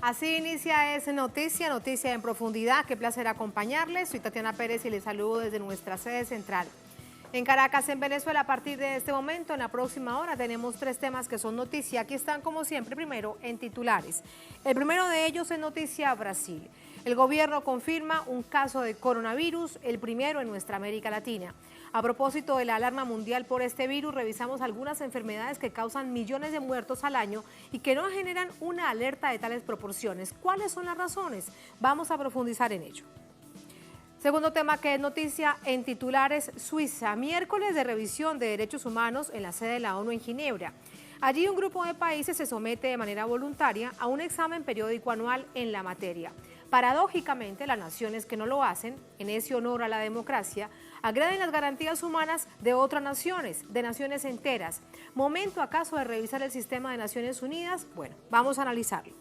Así inicia Es Noticia, Noticia en Profundidad. Qué placer acompañarles. Soy Tatiana Pérez y les saludo desde nuestra sede central. En Caracas, en Venezuela, a partir de este momento, en la próxima hora, tenemos 3 temas que son noticia. Aquí están, como siempre, primero en titulares. El primero de ellos es noticia Brasil. El gobierno confirma un caso de coronavirus, el primero en nuestra América Latina. A propósito de la alarma mundial por este virus, revisamos algunas enfermedades que causan millones de muertos al año y que no generan una alerta de tales proporciones. ¿Cuáles son las razones? Vamos a profundizar en ello. Segundo tema que es noticia en titulares, Suiza, miércoles de revisión de derechos humanos en la sede de la ONU en Ginebra. Allí un grupo de países se somete de manera voluntaria a un examen periódico anual en la materia. Paradójicamente, las naciones que no lo hacen, en ese honor a la democracia, agreden las garantías humanas de otras naciones, de naciones enteras. ¿Momento acaso de revisar el sistema de Naciones Unidas? Bueno, vamos a analizarlo.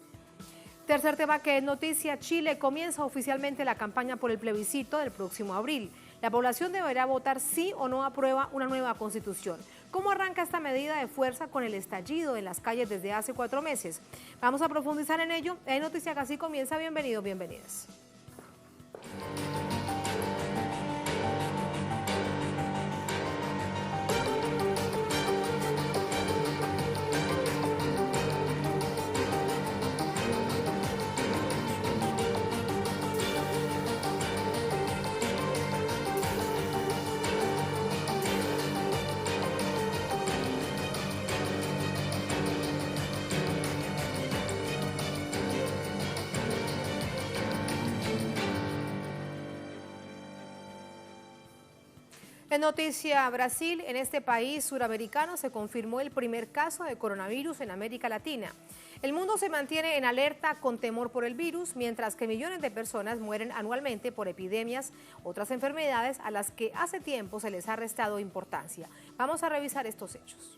Tercer tema que es noticia, Chile comienza oficialmente la campaña por el plebiscito del próximo abril. La población deberá votar sí o no aprueba una nueva constitución. ¿Cómo arranca esta medida de fuerza con el estallido en las calles desde hace 4 meses? Vamos a profundizar en ello. Es noticia que así comienza. Bienvenidos, bienvenidas. En noticia Brasil, en este país suramericano se confirmó el primer caso de coronavirus en América Latina. El mundo se mantiene en alerta con temor por el virus, mientras que millones de personas mueren anualmente por epidemias, otras enfermedades a las que hace tiempo se les ha restado importancia. Vamos a revisar estos hechos.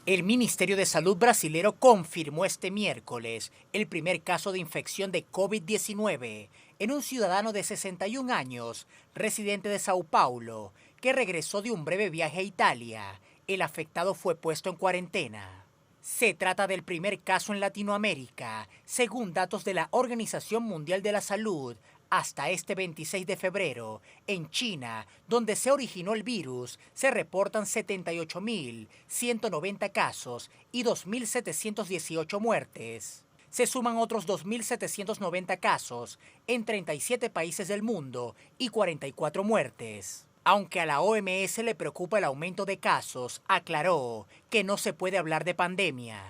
El Ministerio de Salud brasilero confirmó este miércoles el primer caso de infección de COVID-19 en un ciudadano de 61 años, residente de Sao Paulo, que regresó de un breve viaje a Italia. El afectado fue puesto en cuarentena. Se trata del primer caso en Latinoamérica, según datos de la Organización Mundial de la Salud. Hasta este 26 de febrero, en China, donde se originó el virus, se reportan 78.190 casos y 2.718 muertes. Se suman otros 2.790 casos en 37 países del mundo y 44 muertes. Aunque a la OMS le preocupa el aumento de casos, aclaró que no se puede hablar de pandemia.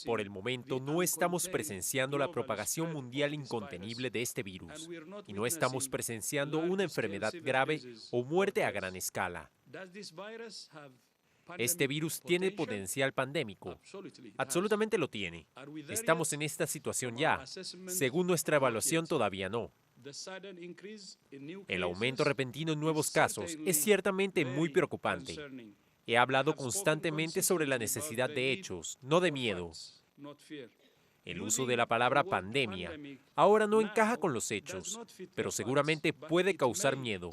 Por el momento no estamos presenciando la propagación mundial incontenible de este virus y no estamos presenciando una enfermedad grave o muerte a gran escala. ¿Este virus tiene potencial pandémico? Absolutamente lo tiene. Estamos en esta situación ya. Según nuestra evaluación, todavía no. El aumento repentino en nuevos casos es ciertamente muy preocupante. He hablado constantemente sobre la necesidad de hechos, no de miedo. El uso de la palabra pandemia ahora no encaja con los hechos, pero seguramente puede causar miedo.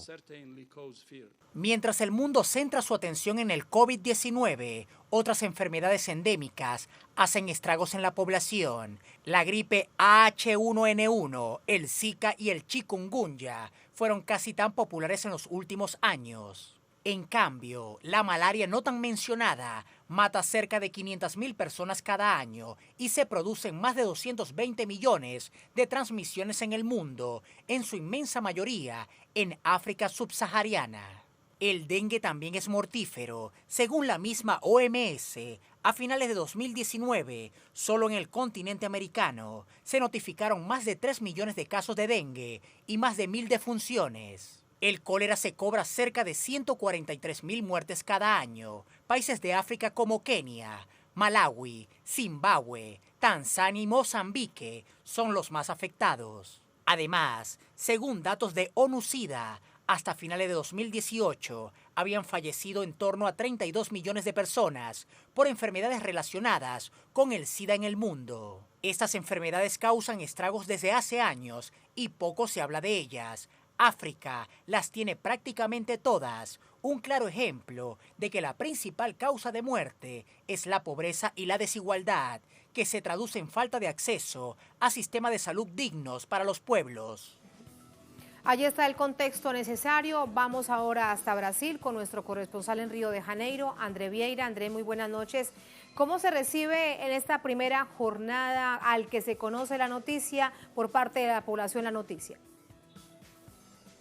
Mientras el mundo centra su atención en el COVID-19, otras enfermedades endémicas hacen estragos en la población. La gripe H1N1, el Zika y el chikungunya fueron casi tan populares en los últimos años. En cambio, la malaria no tan mencionada mata cerca de 500.000 personas cada año y se producen más de 220 millones de transmisiones en el mundo, en su inmensa mayoría en África subsahariana. El dengue también es mortífero. Según la misma OMS, a finales de 2019, solo en el continente americano se notificaron más de 3 millones de casos de dengue y más de 1.000 defunciones. El cólera se cobra cerca de 143.000 muertes cada año. Países de África como Kenia, Malawi, Zimbabue, Tanzania y Mozambique son los más afectados. Además, según datos de ONU-SIDA, hasta finales de 2018 habían fallecido en torno a 32 millones de personas por enfermedades relacionadas con el SIDA en el mundo. Estas enfermedades causan estragos desde hace años y poco se habla de ellas. África las tiene prácticamente todas. un claro ejemplo de que la principal causa de muerte es la pobreza y la desigualdad, que se traduce en falta de acceso a sistemas de salud dignos para los pueblos. Allí está el contexto necesario. Vamos ahora hasta Brasil con nuestro corresponsal en Río de Janeiro, André Vieira. André, muy buenas noches. ¿Cómo se recibe en esta primera jornada al que se conoce la noticia por parte de la población la noticia?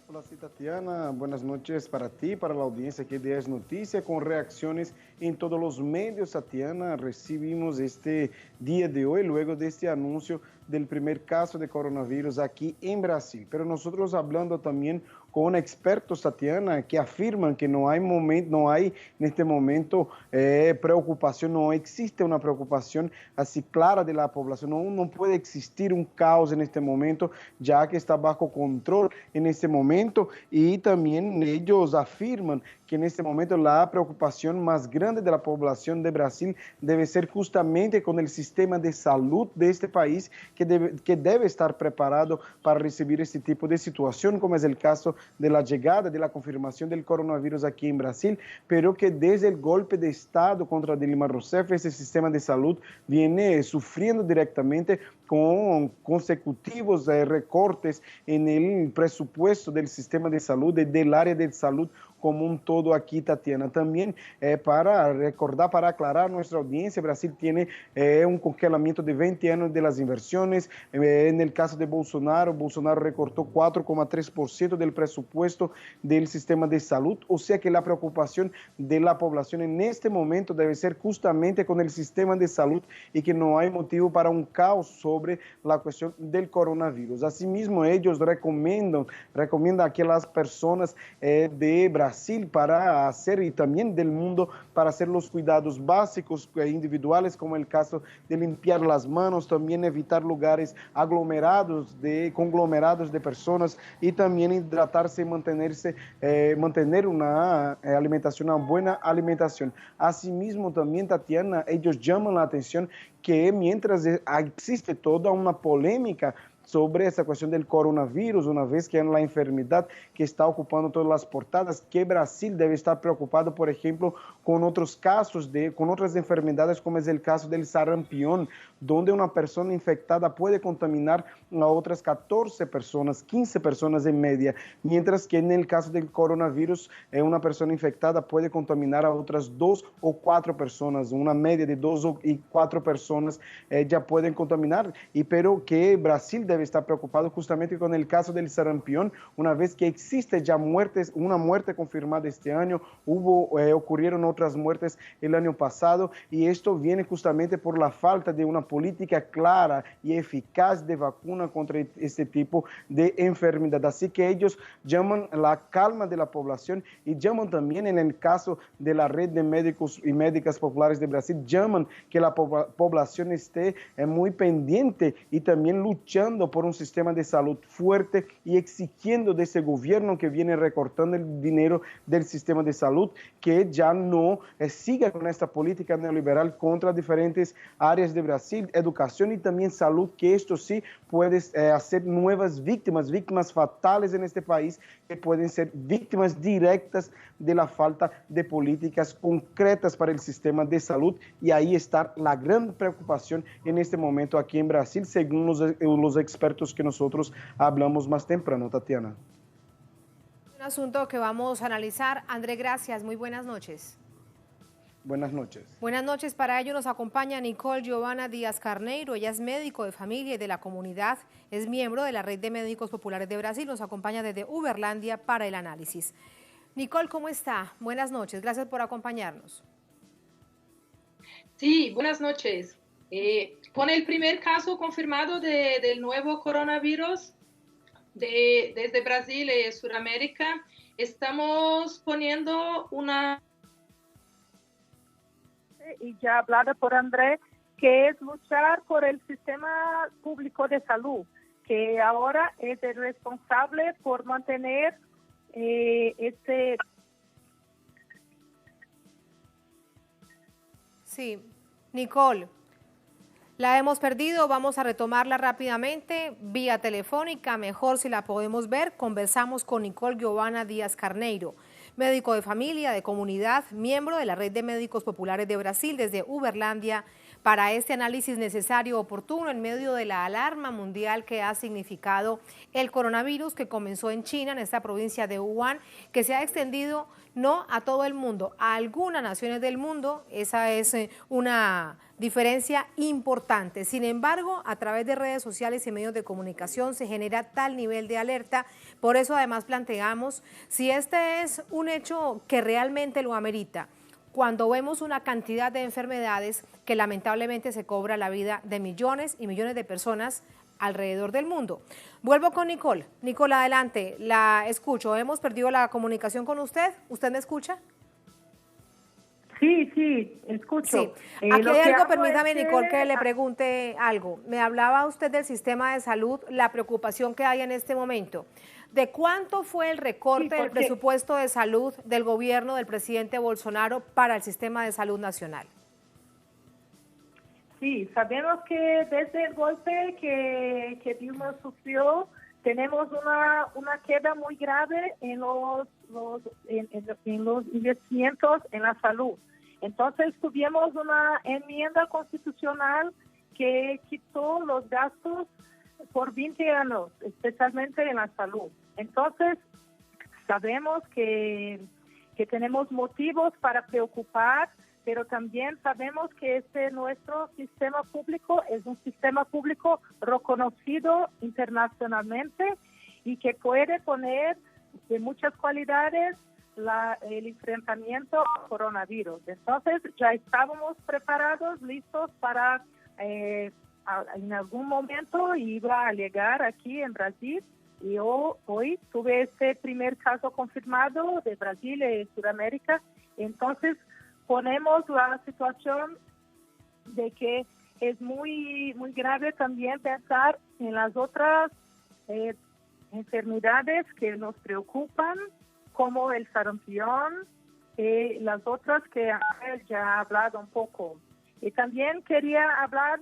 Hola, sí, Tatiana, buenas noches para ti, para la audiencia que de Es Noticia, con reacciones en todos los medios. Tatiana, recibimos este día de hoy, luego de este anuncio del primer caso de coronavirus aquí en Brasil. Pero nosotros hablando también con expertos, Tatiana, que afirman que no hay en este momento preocupación, no existe una preocupación así clara de la población, no puede existir un caos en este momento, ya que está bajo control en este momento, y también ellos afirman que en este momento la preocupación más grande de la población de Brasil debe ser justamente con el sistema de salud de este país, que debe estar preparado para recibir este tipo de situación, como es el caso de la llegada, de la confirmación del coronavirus aquí en Brasil, pero que desde el golpe de Estado contra Dilma Rousseff, ese sistema de salud viene sufriendo directamente con consecutivos recortes en el presupuesto del sistema de salud, del área de salud como un todo aquí, Tatiana. También para recordar, para aclarar a nuestra audiencia, Brasil tiene un congelamiento de 20 años de las inversiones. En el caso de Bolsonaro recortó 4,3% del presupuesto del sistema de salud, o sea que la preocupación de la población en este momento debe ser justamente con el sistema de salud y que no hay motivo para un caos sobre la cuestión del coronavirus. Asimismo, ellos recomiendan a aquellas personas de Brasil para hacer, y también del mundo, para hacer los cuidados básicos individuales, como el caso de limpiar las manos, también evitar lugares conglomerados de personas, y también hidratarse y mantener una alimentación, una buena alimentación. Asimismo, también, Tatiana, ellos llaman la atención que mientras existe toda una polémica sobre esa cuestión del coronavirus, una vez que es la enfermedad que está ocupando todas las portadas, que Brasil debe estar preocupado, por ejemplo, con otros casos, con otras enfermedades, como es el caso del sarampión, donde una persona infectada puede contaminar a otras 14 personas, 15 personas en media, mientras que en el caso del coronavirus, una persona infectada puede contaminar a otras 2 o 4 personas, una media de 2 y 4 personas ya pueden contaminar, pero que Brasil debe estar preocupado justamente con el caso del sarampión, una vez que existe ya una muerte confirmada este año, ocurrieron otras muertes el año pasado, y esto viene justamente por la falta de una política clara y eficaz de vacuna contra este tipo de enfermedad. Así que ellos llaman la calma de la población, y llaman también, en el caso de la red de médicos y médicas populares de Brasil, llaman que la población esté muy pendiente y también luchando por un sistema de salud fuerte, y exigiendo de ese gobierno que viene recortando el dinero del sistema de salud, que ya no siga con esta política neoliberal contra diferentes áreas de Brasil, educación y también salud, que esto sí puede hacer nuevas víctimas fatales en este país, que pueden ser víctimas directas de la falta de políticas concretas para el sistema de salud, y ahí está la gran preocupación en este momento aquí en Brasil, según los expertos que nosotros hablamos más temprano, Tatiana. Un asunto que vamos a analizar. André, gracias. Muy buenas noches. Buenas noches. Buenas noches. Para ello nos acompaña Nicole Giovanna Díaz Carneiro. Ella es médico de familia y de la comunidad. Es miembro de la Red de Médicos Populares de Brasil. Nos acompaña desde Uberlandia para el análisis. Nicole, ¿cómo está? Buenas noches. Gracias por acompañarnos. Sí, buenas noches. Con el primer caso confirmado del nuevo coronavirus desde Brasil y Sudamérica, estamos poniendo una... Y ya hablada por André, que es luchar por el sistema público de salud, que ahora es el responsable por mantener Sí, Nicole, la hemos perdido, vamos a retomarla rápidamente vía telefónica, mejor si la podemos ver. Conversamos con Nicole Giovanna Díaz Carneiro. médico de familia, de comunidad, miembro de la Red de Médicos Populares de Brasil desde Uberlândia, para este análisis necesario, oportuno, en medio de la alarma mundial que ha significado el coronavirus que comenzó en China, en esta provincia de Wuhan, que se ha extendido no a todo el mundo, a algunas naciones del mundo. Esa es una diferencia importante. Sin embargo, a través de redes sociales y medios de comunicación se genera tal nivel de alerta. Por eso además planteamos si este es un hecho que realmente lo amerita, cuando vemos una cantidad de enfermedades que lamentablemente se cobra la vida de millones y millones de personas alrededor del mundo. Vuelvo con Nicole. Nicole, adelante, la escucho. Hemos perdido la comunicación con usted. ¿Usted me escucha? Sí, escucho. Sí. Aquí hay algo, permítame, Nicole, que le pregunte algo. Me hablaba usted del sistema de salud, la preocupación que hay en este momento. ¿De cuánto fue el recorte del presupuesto de salud del gobierno del presidente Bolsonaro para el sistema de salud nacional? Sí, sabemos que desde el golpe que Dilma sufrió, tenemos una queda muy grave en los investimientos en la salud. Entonces tuvimos una enmienda constitucional que quitó los gastos por 20 años, especialmente en la salud. Entonces, sabemos que tenemos motivos para preocupar, pero también sabemos que nuestro sistema público es un sistema público reconocido internacionalmente y que puede poner de muchas cualidades el enfrentamiento al coronavirus. Entonces, ya estábamos preparados, listos para en algún momento iba a llegar aquí en Brasil, y hoy tuve este primer caso confirmado de Brasil y Sudamérica. Entonces ponemos la situación de que es muy grave también pensar en las otras enfermedades que nos preocupan, como el sarampión y las otras que él ya ha hablado un poco. Y también quería hablar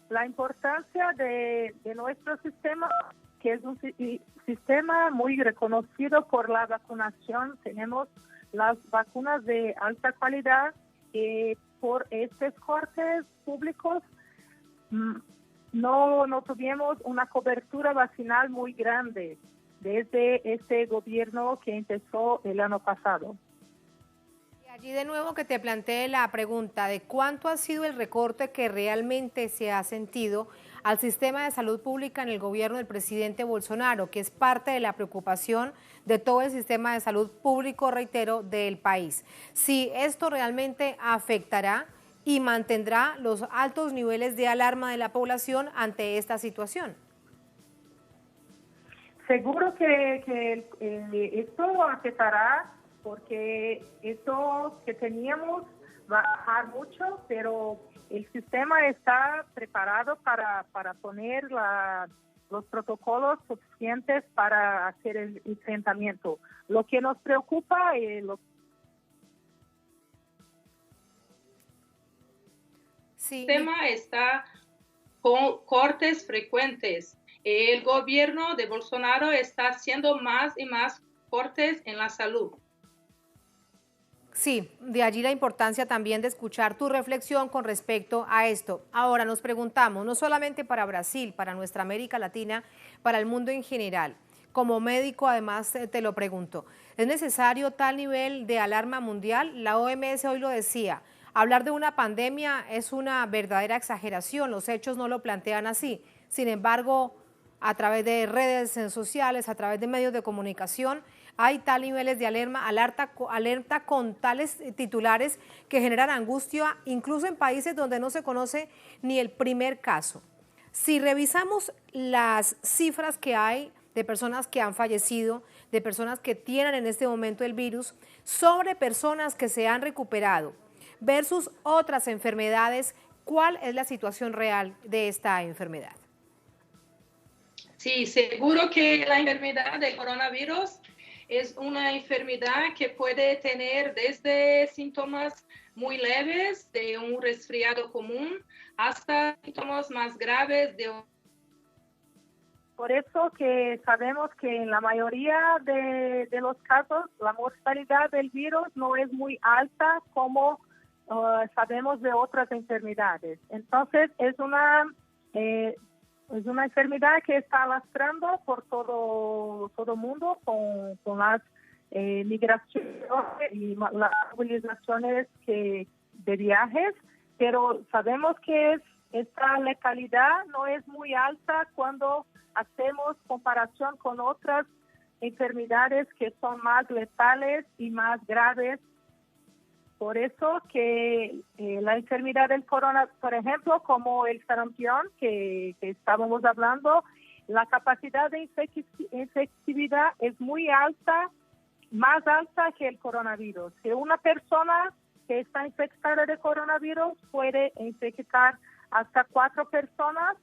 la importancia de nuestro sistema, que es un sistema muy reconocido por la vacunación. Tenemos las vacunas de alta calidad y por estos cortes públicos no tuvimos una cobertura vacunal muy grande desde este gobierno que empezó el año pasado. Allí de nuevo que te planteé la pregunta de cuánto ha sido el recorte que realmente se ha sentido al sistema de salud pública en el gobierno del presidente Bolsonaro, que es parte de la preocupación de todo el sistema de salud público, reitero, del país. Si esto realmente afectará y mantendrá los altos niveles de alarma de la población ante esta situación. Seguro que esto afectará, porque esto que teníamos va a bajar mucho, pero el sistema está preparado para poner los protocolos suficientes para hacer el enfrentamiento. Lo que nos preocupa es El sistema está con cortes frecuentes. El gobierno de Bolsonaro está haciendo más y más cortes en la salud. Sí, de allí la importancia también de escuchar tu reflexión con respecto a esto. Ahora nos preguntamos, no solamente para Brasil, para nuestra América Latina, para el mundo en general. Como médico, además, te lo pregunto, ¿es necesario tal nivel de alarma mundial? La OMS hoy lo decía, hablar de una pandemia es una verdadera exageración, los hechos no lo plantean así. Sin embargo, a través de redes sociales, a través de medios de comunicación, hay tal niveles de alerta con tales titulares que generan angustia, incluso en países donde no se conoce ni el primer caso. Si revisamos las cifras que hay de personas que han fallecido, de personas que tienen en este momento el virus, sobre personas que se han recuperado versus otras enfermedades, ¿cuál es la situación real de esta enfermedad? Sí, seguro que la enfermedad del coronavirus es una enfermedad que puede tener desde síntomas muy leves de un resfriado común hasta síntomas más graves de por eso que sabemos que en la mayoría de los casos la mortalidad del virus no es muy alta como sabemos de otras enfermedades. Entonces es una enfermedad que está alastrando por todo el mundo con las migraciones y las movilizaciones de viajes, pero sabemos que esta letalidad no es muy alta cuando hacemos comparación con otras enfermedades que son más letales y más graves. Por eso que la enfermedad del corona, por ejemplo, como el sarampión que estábamos hablando, la capacidad de infectividad es muy alta, más alta que el coronavirus. Si una persona que está infectada de coronavirus puede infectar hasta 4 personas.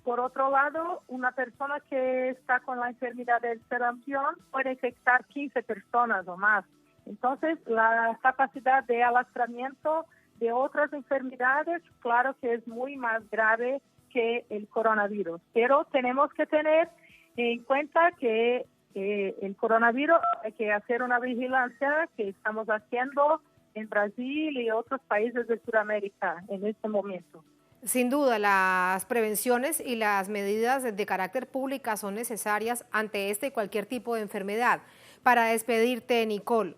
Por otro lado, una persona que está con la enfermedad del sarampión puede infectar 15 personas o más. Entonces, la capacidad de alastramiento de otras enfermedades, claro que es muy más grave que el coronavirus. Pero tenemos que tener en cuenta que el coronavirus hay que hacer una vigilancia que estamos haciendo en Brasil y otros países de Sudamérica en este momento. Sin duda, las prevenciones y las medidas de carácter público son necesarias ante este y cualquier tipo de enfermedad. Para despedirte, Nicole,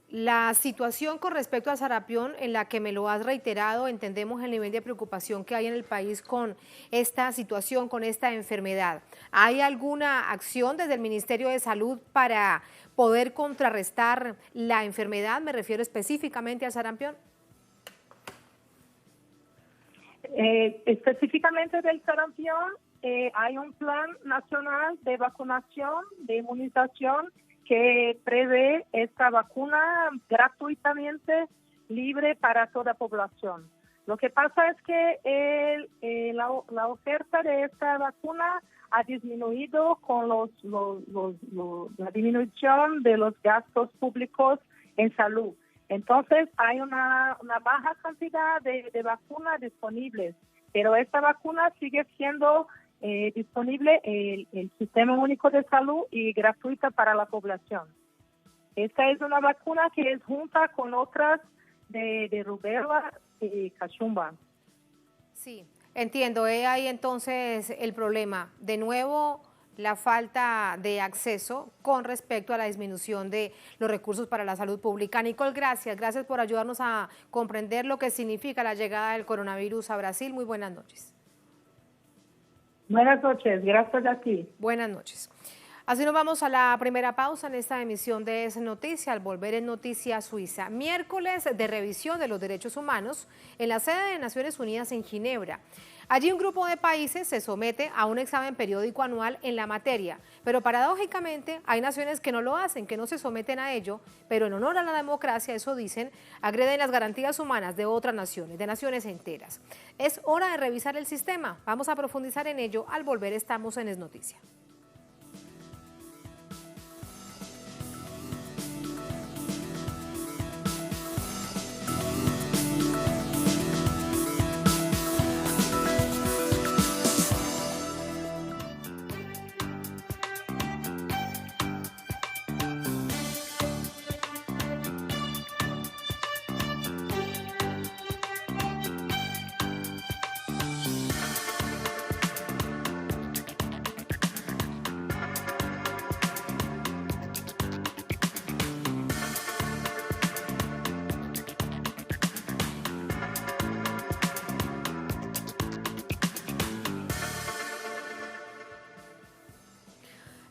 la situación con respecto al sarampión, en la que me lo has reiterado, entendemos el nivel de preocupación que hay en el país con esta situación, con esta enfermedad. ¿Hay alguna acción desde el Ministerio de Salud para poder contrarrestar la enfermedad? Me refiero específicamente al sarampión. Específicamente del sarampión, hay un plan nacional de vacunación, de inmunización, que prevé esta vacuna gratuitamente libre para toda población. Lo que pasa es que la oferta de esta vacuna ha disminuido con la disminución de los gastos públicos en salud. Entonces hay una baja cantidad de vacunas disponibles, pero esta vacuna sigue siendo disponible el Sistema Único de Salud y gratuita para la población. Esta es una vacuna que es junta con otras de rubéola y cachumba. Sí, entiendo. Ahí entonces el problema. De nuevo, la falta de acceso con respecto a la disminución de los recursos para la salud pública. Nicole, gracias por ayudarnos a comprender lo que significa la llegada del coronavirus a Brasil. Muy buenas noches. Buenas noches, gracias a ti. Buenas noches. Así nos vamos a la primera pausa en esta emisión de Es Noticia, al volver en Noticia Suiza. Miércoles de revisión de los derechos humanos en la sede de Naciones Unidas en Ginebra. Allí un grupo de países se somete a un examen periódico anual en la materia, pero paradójicamente hay naciones que no lo hacen, que no se someten a ello, pero en honor a la democracia, eso dicen, agreden las garantías humanas de otras naciones, de naciones enteras. Es hora de revisar el sistema. Vamos a profundizar en ello al volver. Estamos en Es Noticia.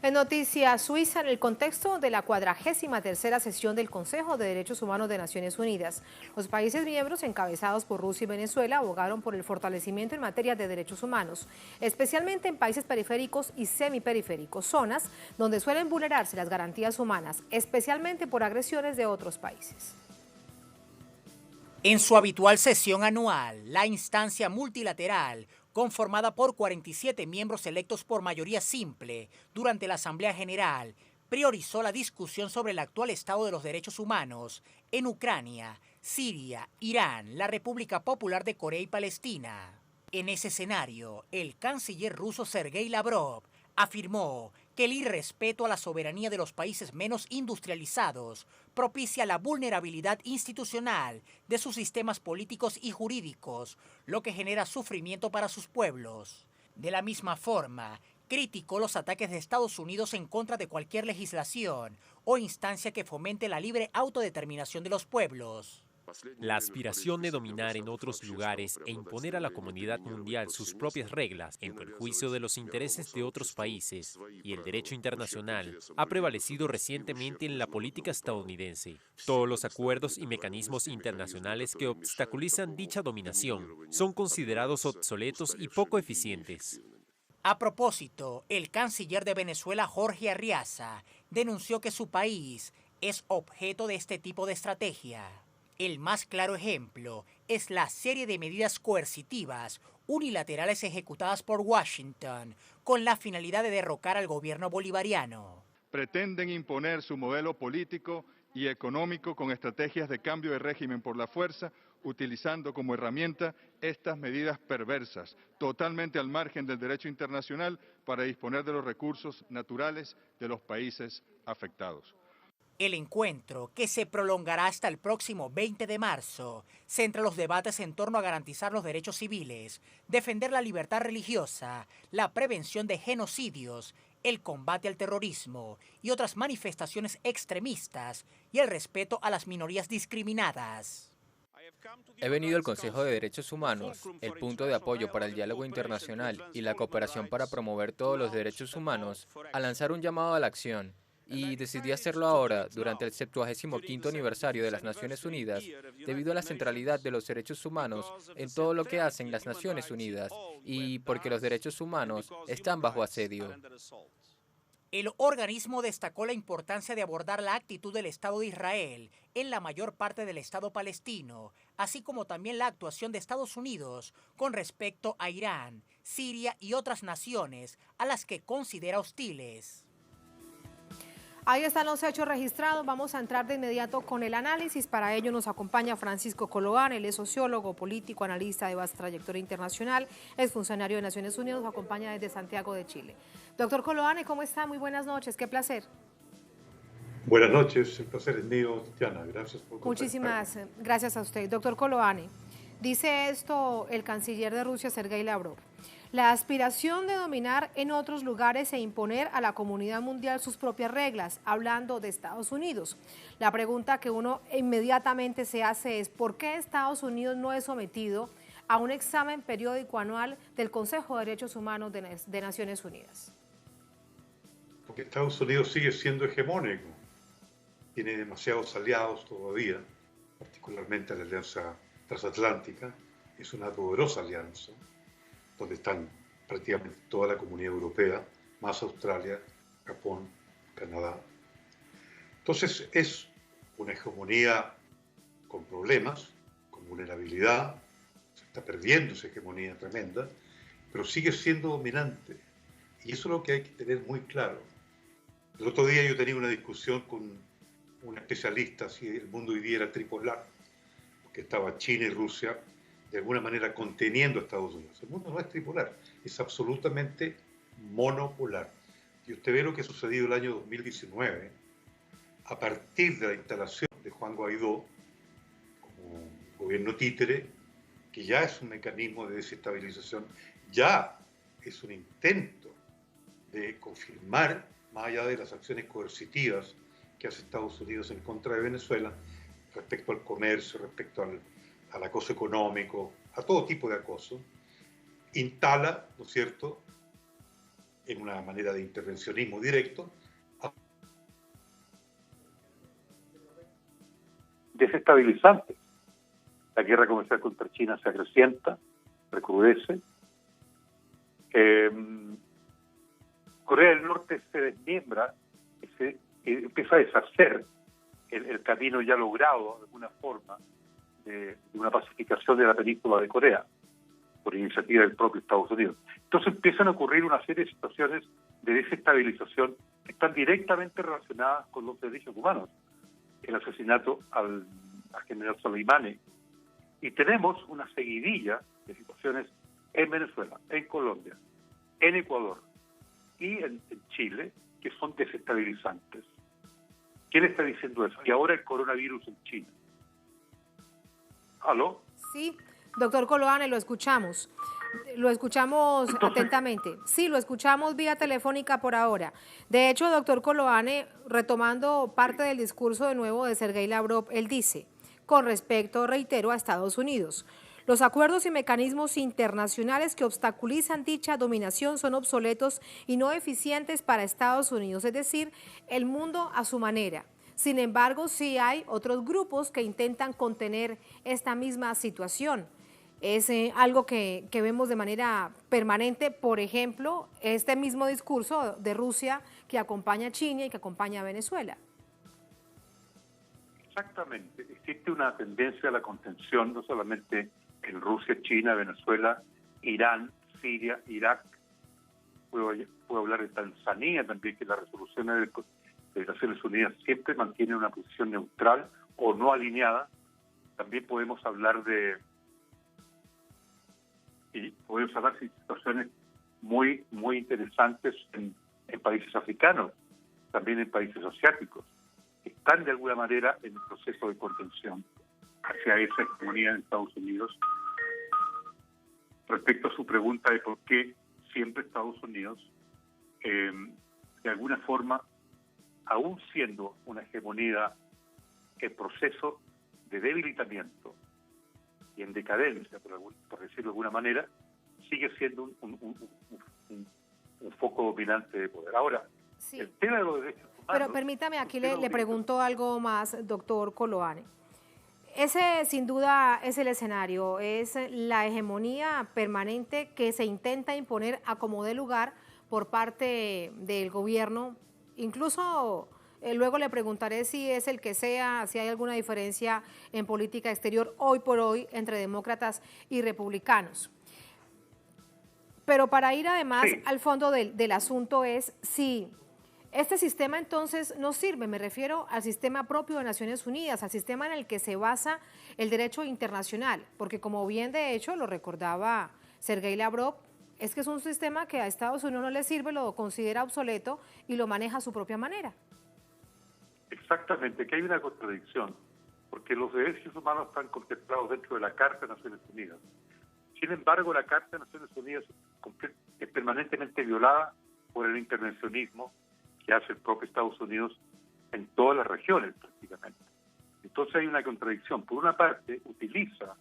En Noticia Suiza, en el contexto de la 43ª sesión del Consejo de Derechos Humanos de Naciones Unidas, los países miembros encabezados por Rusia y Venezuela abogaron por el fortalecimiento en materia de derechos humanos, especialmente en países periféricos y semiperiféricos, zonas donde suelen vulnerarse las garantías humanas, especialmente por agresiones de otros países. En su habitual sesión anual, la instancia multilateral, conformada por 47 miembros electos por mayoría simple durante la Asamblea General, priorizó la discusión sobre el actual estado de los derechos humanos en Ucrania, Siria, Irán, la República Popular de Corea y Palestina. En ese escenario, el canciller ruso Sergei Lavrov Afirmó que el irrespeto a la soberanía de los países menos industrializados propicia la vulnerabilidad institucional de sus sistemas políticos y jurídicos, lo que genera sufrimiento para sus pueblos. De la misma forma, criticó los ataques de Estados Unidos en contra de cualquier legislación o instancia que fomente la libre autodeterminación de los pueblos. La aspiración de dominar en otros lugares e imponer a la comunidad mundial sus propias reglas en perjuicio de los intereses de otros países y el derecho internacional ha prevalecido recientemente en la política estadounidense. Todos los acuerdos y mecanismos internacionales que obstaculizan dicha dominación son considerados obsoletos y poco eficientes. A propósito, el canciller de Venezuela, Jorge Arriaza, denunció que su país es objeto de este tipo de estrategia. El más claro ejemplo es la serie de medidas coercitivas unilaterales ejecutadas por Washington con la finalidad de derrocar al gobierno bolivariano. Pretenden imponer su modelo político y económico con estrategias de cambio de régimen por la fuerza, utilizando como herramienta estas medidas perversas, totalmente al margen del derecho internacional para disponer de los recursos naturales de los países afectados. El encuentro, que se prolongará hasta el próximo 20 de marzo, centra los debates en torno a garantizar los derechos civiles, defender la libertad religiosa, la prevención de genocidios, el combate al terrorismo y otras manifestaciones extremistas y el respeto a las minorías discriminadas. He venido al Consejo de Derechos Humanos, el punto de apoyo para el diálogo internacional y la cooperación para promover todos los derechos humanos, a lanzar un llamado a la acción. Y decidí hacerlo ahora, durante el 75º aniversario de las Naciones Unidas, debido a la centralidad de los derechos humanos en todo lo que hacen las Naciones Unidas y porque los derechos humanos están bajo asedio. El organismo destacó la importancia de abordar la actitud del Estado de Israel en la mayor parte del Estado palestino, así como también la actuación de Estados Unidos con respecto a Irán, Siria y otras naciones a las que considera hostiles. Ahí están los hechos registrados. Vamos a entrar de inmediato con el análisis. Para ello nos acompaña Francisco Coloane. Él es sociólogo, político, analista de vasta trayectoria internacional, es funcionario de Naciones Unidas, nos acompaña desde Santiago de Chile. Doctor Coloane, ¿cómo está? Muy buenas noches, qué placer. Buenas noches, el placer es mío, Tatiana. Gracias por contactarme. Muchísimas gracias a usted. Doctor Coloane, dice esto el canciller de Rusia, Sergei Lavrov. La aspiración de dominar en otros lugares e imponer a la comunidad mundial sus propias reglas, hablando de Estados Unidos. La pregunta que uno inmediatamente se hace es ¿por qué Estados Unidos no es sometido a un examen periódico anual del Consejo de Derechos Humanos de Naciones Unidas? Porque Estados Unidos sigue siendo hegemónico. Tiene demasiados aliados todavía, particularmente la Alianza Transatlántica. Es una poderosa alianza, donde están prácticamente toda la comunidad europea, más Australia, Japón, Canadá. Entonces es una hegemonía con problemas, con vulnerabilidad, se está perdiendo esa hegemonía tremenda, pero sigue siendo dominante. Y eso es lo que hay que tener muy claro. El otro día yo tenía una discusión con un especialista si el mundo hoy día era tripolar, porque estaba China y Rusia de alguna manera conteniendo a Estados Unidos. El mundo no es tripolar, es absolutamente monopolar. Y usted ve lo que ha sucedido el año 2019, a partir de la instalación de Juan Guaidó como gobierno títere, que ya es un mecanismo de desestabilización, ya es un intento de confirmar, más allá de las acciones coercitivas que hace Estados Unidos en contra de Venezuela, respecto al comercio, respecto al acoso económico, a todo tipo de acoso, instala, ¿no es cierto?, en una manera de intervencionismo directo, desestabilizante. La guerra comercial contra China se acrecienta, recrudece. Corea del Norte se desmiembra, empieza a deshacer el camino ya logrado, de alguna forma, de una pacificación de la península de Corea, por iniciativa del propio Estados Unidos. Entonces empiezan a ocurrir una serie de situaciones de desestabilización que están directamente relacionadas con los derechos humanos. El asesinato al general Soleimani. Y tenemos una seguidilla de situaciones en Venezuela, en Colombia, en Ecuador, y en Chile, que son desestabilizantes. ¿Quién está diciendo eso? Y ahora el coronavirus en China. ¿Aló? Sí, doctor Coloane, lo escuchamos. Lo escuchamos atentamente. Sí, lo escuchamos vía telefónica por ahora. De hecho, doctor Coloane, retomando parte del discurso de nuevo de Sergei Lavrov, él dice, con respecto, reitero, a Estados Unidos, los acuerdos y mecanismos internacionales que obstaculizan dicha dominación son obsoletos y no eficientes para Estados Unidos, es decir, el mundo a su manera. Sin embargo, sí hay otros grupos que intentan contener esta misma situación. Es algo que vemos de manera permanente, por ejemplo, este mismo discurso de Rusia que acompaña a China y que acompaña a Venezuela. Exactamente. Existe una tendencia a la contención, no solamente en Rusia, China, Venezuela, Irán, Siria, Irak. Puedo hablar de Tanzania también, que las resoluciones de Naciones Unidas siempre mantienen una posición neutral o no alineada. También podemos hablar de situaciones muy interesantes en países africanos, también en países asiáticos, que están de alguna manera en el proceso de contención hacia esa hegemonía en Estados Unidos. Respecto a su pregunta de por qué siempre Estados Unidos, de alguna forma, aún siendo una hegemonía en proceso de debilitamiento y en decadencia, por decirlo de alguna manera, sigue siendo un foco dominante de poder. Ahora, sí, el tema de los derechos humanos... Pero permítame, aquí le pregunto algo más, doctor Coloane. Ese, sin duda, es el escenario, es la hegemonía permanente que se intenta imponer a como dé lugar por parte del gobierno. Incluso luego le preguntaré si es el que sea, si hay alguna diferencia en política exterior hoy por hoy entre demócratas y republicanos. Pero para ir además al fondo del asunto es si este sistema entonces no sirve, me refiero al sistema propio de Naciones Unidas, al sistema en el que se basa el derecho internacional, porque como bien de hecho lo recordaba Sergei Lavrov, es que es un sistema que a Estados Unidos no le sirve, lo considera obsoleto y lo maneja a su propia manera. Exactamente, que hay una contradicción, porque los derechos humanos están contemplados dentro de la Carta de Naciones Unidas. Sin embargo, la Carta de Naciones Unidas es permanentemente violada por el intervencionismo que hace el propio Estados Unidos en todas las regiones prácticamente. Entonces hay una contradicción. Por una parte, utiliza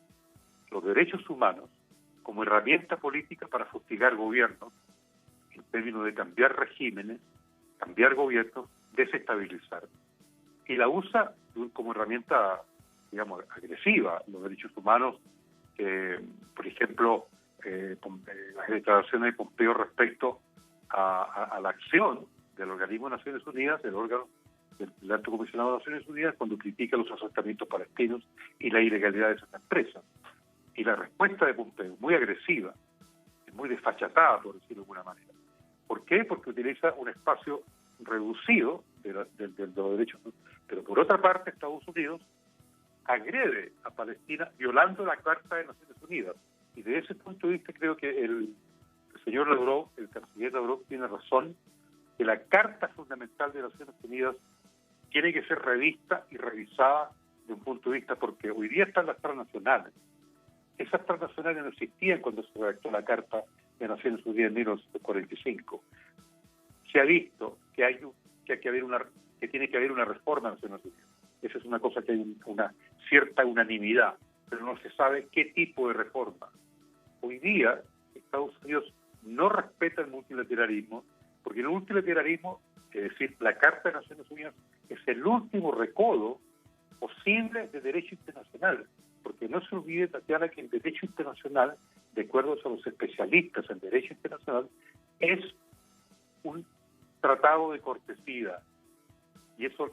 los derechos humanos como herramienta política para fustigar gobiernos, en términos de cambiar regímenes, cambiar gobiernos, desestabilizar. Y la usa como herramienta, digamos, agresiva. Los derechos humanos, por ejemplo, las declaraciones de Pompeo respecto a la acción del organismo de Naciones Unidas, del órgano del Alto Comisionado de Naciones Unidas, cuando critica los asentamientos palestinos y la ilegalidad de esas empresas. Y la respuesta de Pompeo es muy agresiva, es muy desfachatada, por decirlo de alguna manera. ¿Por qué? Porque utiliza un espacio reducido de los derechos. Pero por otra parte, Estados Unidos agrede a Palestina violando la Carta de Naciones Unidas. Y de ese punto de vista creo que el señor Lavrov, el canciller Lavrov, tiene razón, que la Carta Fundamental de Naciones Unidas tiene que ser revista y revisada de un punto de vista, porque hoy día están las transnacionales. Esas transnacionales no existían cuando se redactó la Carta de Naciones Unidas en 1945. Se ha visto que tiene que haber una reforma de Naciones Unidas. Esa es una cosa que hay una cierta unanimidad, pero no se sabe qué tipo de reforma. Hoy día Estados Unidos no respeta el multilateralismo, porque el multilateralismo, es decir, la Carta de Naciones Unidas, es el último recodo posible de derecho internacional, porque no se olvide, Tatiana, que el derecho internacional, de acuerdo a los especialistas en derecho internacional, es un tratado de cortesía, y eso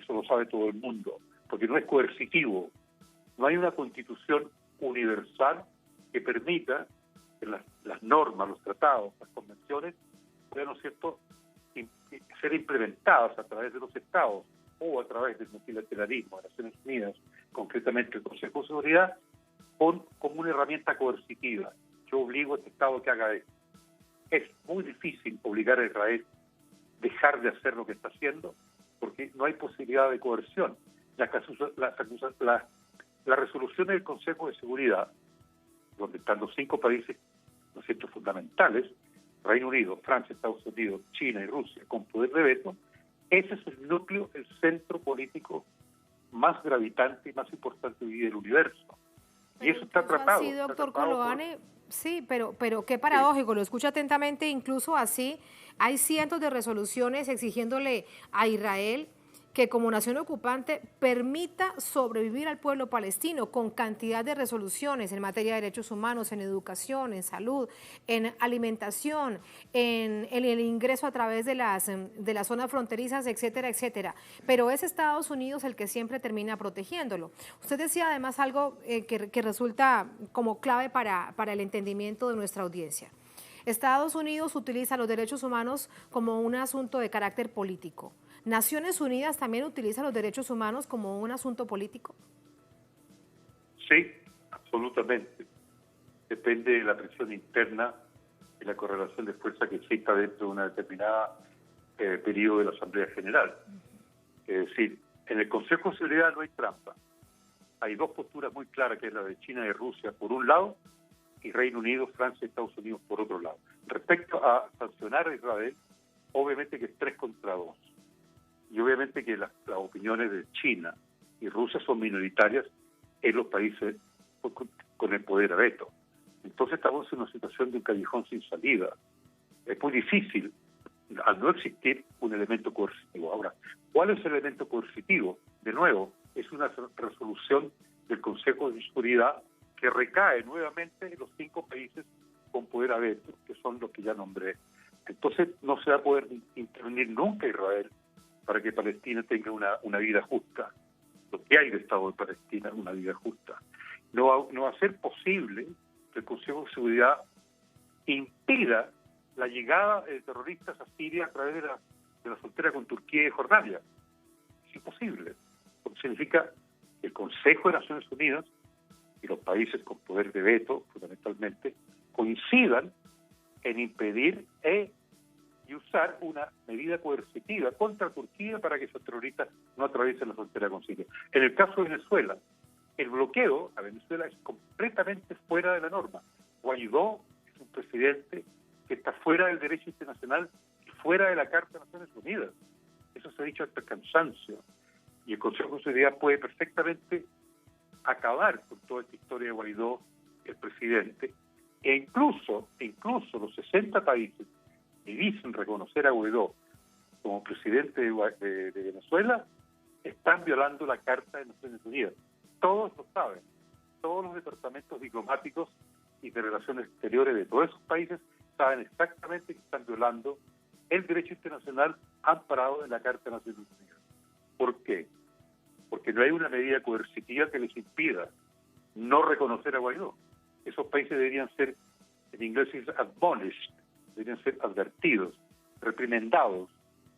lo sabe todo el mundo, porque no es coercitivo. No hay una constitución universal que permita que las normas, los tratados, las convenciones puedan, ¿no es cierto?, ser implementadas a través de los estados o a través del multilateralismo de Naciones Unidas, concretamente el Consejo de Seguridad, como una herramienta coercitiva. Yo obligo a este estado que haga esto. es muy difícil obligar a Israel a dejar de hacer lo que está haciendo, porque no hay posibilidad de coerción. La resolución del Consejo de Seguridad, donde están los 5 países, los centros fundamentales, Reino Unido, Francia, Estados Unidos, China y Rusia, con poder de veto, ese es el núcleo, el centro político más gravitante y más importante hoy del universo. Y eso está tratado. Así, doctor Coloane, sí, pero qué paradójico, lo escucho atentamente, incluso así hay cientos de resoluciones exigiéndole a Israel que como nación ocupante permita sobrevivir al pueblo palestino, con cantidad de resoluciones en materia de derechos humanos, en educación, en salud, en alimentación, en el ingreso a través de las zonas fronterizas, etcétera, etcétera. Pero es Estados Unidos el que siempre termina protegiéndolo. Usted decía además algo que resulta como clave para el entendimiento de nuestra audiencia. Estados Unidos utiliza los derechos humanos como un asunto de carácter político. ¿Naciones Unidas también utiliza los derechos humanos como un asunto político? Sí, absolutamente. Depende de la presión interna y la correlación de fuerza que exista dentro de una determinada periodo de la Asamblea General. Es decir, en el Consejo de Seguridad no hay trampa. Hay 2 posturas muy claras, que es la de China y Rusia por un lado, y Reino Unido, Francia y Estados Unidos por otro lado. Respecto a sancionar a Israel, obviamente que es 3 contra 2. Y obviamente que las opiniones de China y Rusia son minoritarias en los países con el poder a veto. Entonces estamos en una situación de un callejón sin salida. Es muy difícil, al no existir un elemento coercitivo. Ahora, ¿cuál es el elemento coercitivo? De nuevo, es una resolución del Consejo de Seguridad que recae nuevamente en los 5 países con poder a veto, que son los que ya nombré. Entonces no se va a poder intervenir nunca Israel para que Palestina tenga una vida justa, lo que hay de Estado de Palestina, una vida justa. No va a ser posible que el Consejo de Seguridad impida la llegada de terroristas a Siria a través de la frontera con Turquía y Jordania. Es imposible, porque significa que el Consejo de Naciones Unidas y los países con poder de veto, fundamentalmente, coincidan en impedir y usar una medida coercitiva contra Turquía para que esos terroristas no atraviesen la frontera con Siria. En el caso de Venezuela, el bloqueo a Venezuela es completamente fuera de la norma. Guaidó es un presidente que está fuera del derecho internacional y fuera de la Carta de Naciones Unidas. Eso se ha dicho hasta el cansancio. Y el Consejo de Seguridad puede perfectamente acabar con toda esta historia de Guaidó, el presidente, e incluso los 60 países que dicen reconocer a Guaidó como presidente de Venezuela están violando la Carta de Naciones Unidas. Todos lo saben. Todos los departamentos diplomáticos y de relaciones exteriores de todos esos países saben exactamente que están violando el derecho internacional amparado en la Carta de Naciones Unidas. ¿Por qué? Porque no hay una medida coercitiva que les impida no reconocer a Guaidó. Esos países deberían ser, en inglés es admonished, deberían ser advertidos, reprimendados,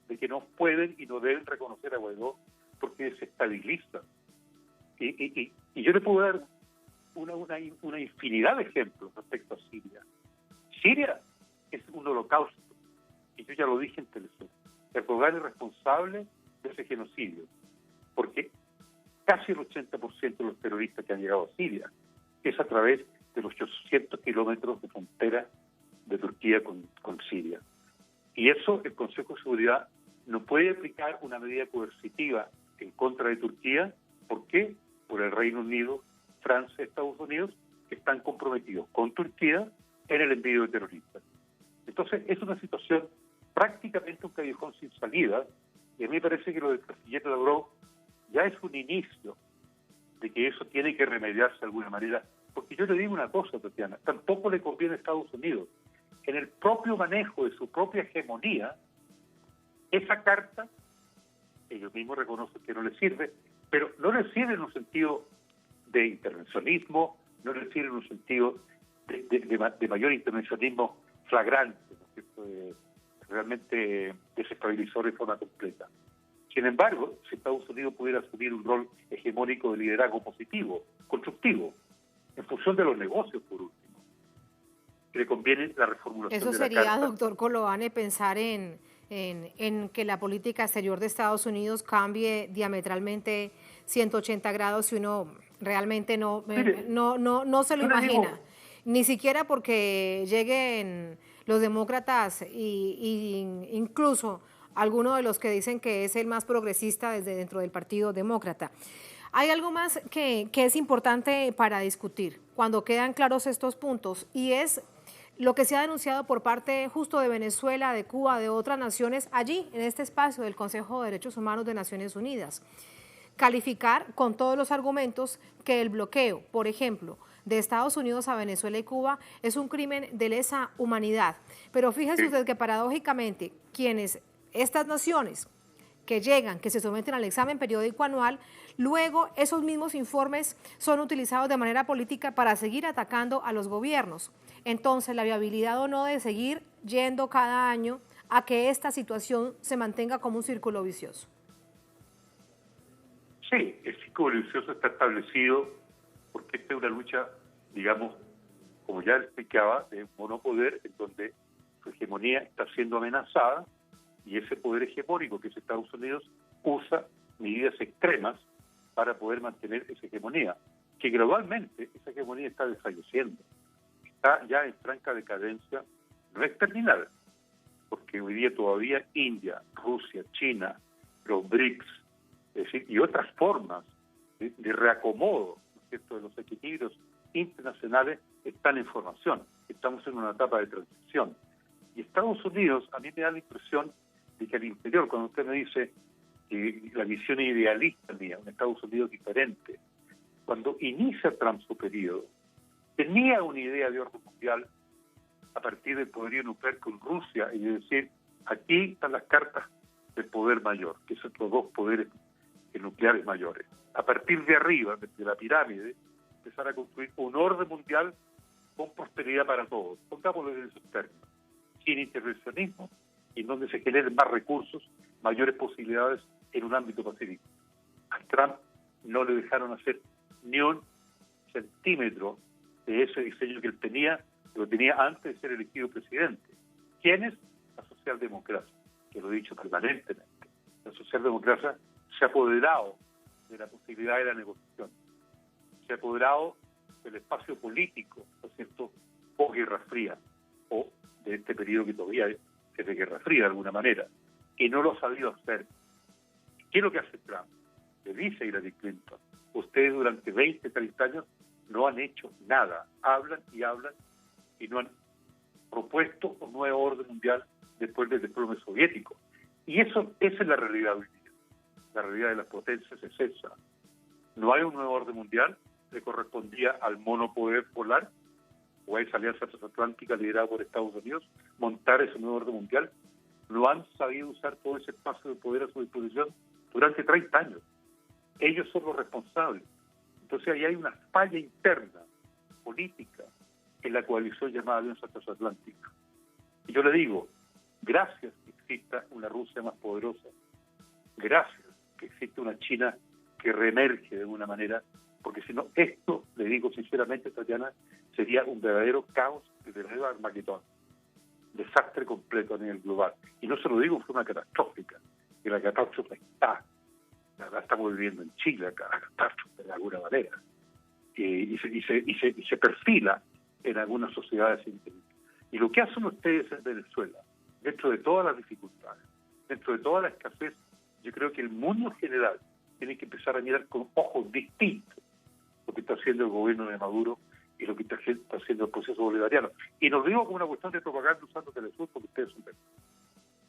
de que no pueden y no deben reconocer a Guaidó porque desestabiliza. Y yo le puedo dar una infinidad de ejemplos respecto a Siria. Siria es un holocausto, y yo ya lo dije en televisión. Erdogan es responsable de ese genocidio, porque casi el 80% de los terroristas que han llegado a Siria es a través de los 800 kilómetros de frontera de Turquía con Siria. Y eso el Consejo de Seguridad no puede aplicar una medida coercitiva en contra de Turquía. ¿Por qué? Por el Reino Unido, Francia, Estados Unidos, que están comprometidos con Turquía en el envío de terroristas. Entonces es una situación prácticamente un callejón sin salida, y a mí me parece que lo del canciller Lavrov ya es un inicio de que eso tiene que remediarse de alguna manera, porque yo le digo una cosa, Tatiana, tampoco le conviene a Estados Unidos. En el propio manejo de su propia hegemonía, esa carta, ellos mismos reconocen que no les sirve, pero no les sirve en un sentido de intervencionismo, no les sirve en un sentido de mayor intervencionismo flagrante, ¿no es cierto? Realmente desestabilizador de forma completa. Sin embargo, si Estados Unidos pudiera asumir un rol hegemónico de liderazgo positivo, constructivo, en función de los negocios, por último, que le conviene la reformulación Eso de la sería, Carta. doctor Coloane, pensar en que la política exterior de Estados Unidos cambie diametralmente 180 grados si uno realmente no se lo imagina. Ni siquiera porque lleguen los demócratas y incluso algunos de los que dicen que es el más progresista desde dentro del Partido Demócrata. Hay algo más que es importante para discutir cuando quedan claros estos puntos, y es lo que se ha denunciado por parte justo de Venezuela, de Cuba, de otras naciones allí, en este espacio del Consejo de Derechos Humanos de Naciones Unidas. Calificar con todos los argumentos que el bloqueo, por ejemplo, de Estados Unidos a Venezuela y Cuba es un crimen de lesa humanidad. Pero fíjese usted que paradójicamente estas naciones que llegan, que se someten al examen periódico anual, luego esos mismos informes son utilizados de manera política para seguir atacando a los gobiernos. Entonces, la viabilidad o no de seguir yendo cada año a que esta situación se mantenga como un círculo vicioso. Sí, el círculo vicioso está establecido porque esta es una lucha, digamos, como ya explicaba, de monopoder, en donde su hegemonía está siendo amenazada, y ese poder hegemónico que es Estados Unidos usa medidas extremas para poder mantener esa hegemonía, que gradualmente esa hegemonía está desfalleciendo, está ya en franca decadencia, no es terminal, porque hoy día todavía India, Rusia, China, los BRICS, es decir, y otras formas de reacomodo, ¿no es cierto?, de los equilibrios internacionales están en formación. Estamos en una etapa de transición. Y Estados Unidos, a mí me da la impresión de que al interior, cuando usted me dice que la visión idealista mía, un Estados Unidos diferente, cuando inicia Trump su periodo, tenía una idea de orden mundial a partir del poderío nuclear con Rusia, y de decir, aquí están las cartas del poder mayor, que son los dos poderes nucleares mayores. A partir de arriba, de la pirámide, empezar a construir un orden mundial con prosperidad para todos, pongámoslo en esos términos, sin intervencionismo, y en donde se generen más recursos, mayores posibilidades en un ámbito pacífico. A Trump no le dejaron hacer ni un centímetro de ese diseño que él tenía, que lo tenía antes de ser elegido presidente. ¿Quién es? La socialdemocracia, que lo he dicho permanentemente. La socialdemocracia se ha apoderado de la posibilidad de la negociación, se ha apoderado del espacio político, ¿no es cierto?, o Guerra Fría, o de este periodo que todavía es de Guerra Fría de alguna manera, y no lo ha sabido hacer. ¿Qué es lo que hace Trump? Le dice a Hillary Clinton, ustedes durante 20, 30 años no han hecho nada, hablan y no han propuesto un nuevo orden mundial después del desplome soviético. Y esa es la realidad hoy día. La realidad de las potencias es esa. No hay un nuevo orden mundial, le correspondía al monopoder polar o a esa alianza transatlántica liderada por Estados Unidos montar ese nuevo orden mundial. No han sabido usar todo ese espacio de poder a su disposición durante 30 años. Ellos son los responsables. Entonces ahí hay una falla interna, política, en la coalición llamada Alianza Transatlántica. Y yo le digo, gracias que exista una Rusia más poderosa, gracias que existe una China que reemerge de alguna manera, porque si no, esto, le digo sinceramente, Tatiana, sería un verdadero caos, un verdadero Armagedón, desastre completo a nivel global. Y no se lo digo de forma catastrófica, que la catástrofe está, la estamos viviendo en Chile acá, la catástrofe de alguna manera, y se perfila en algunas sociedades científicas. Y lo que hacen ustedes en Venezuela, dentro de todas las dificultades, dentro de toda la escasez, yo creo que el mundo en general tiene que empezar a mirar con ojos distintos lo que está haciendo el gobierno de Maduro y lo que está haciendo el proceso bolivariano. Y no lo digo como una cuestión de propaganda usando Telesur, porque ustedes son verdes.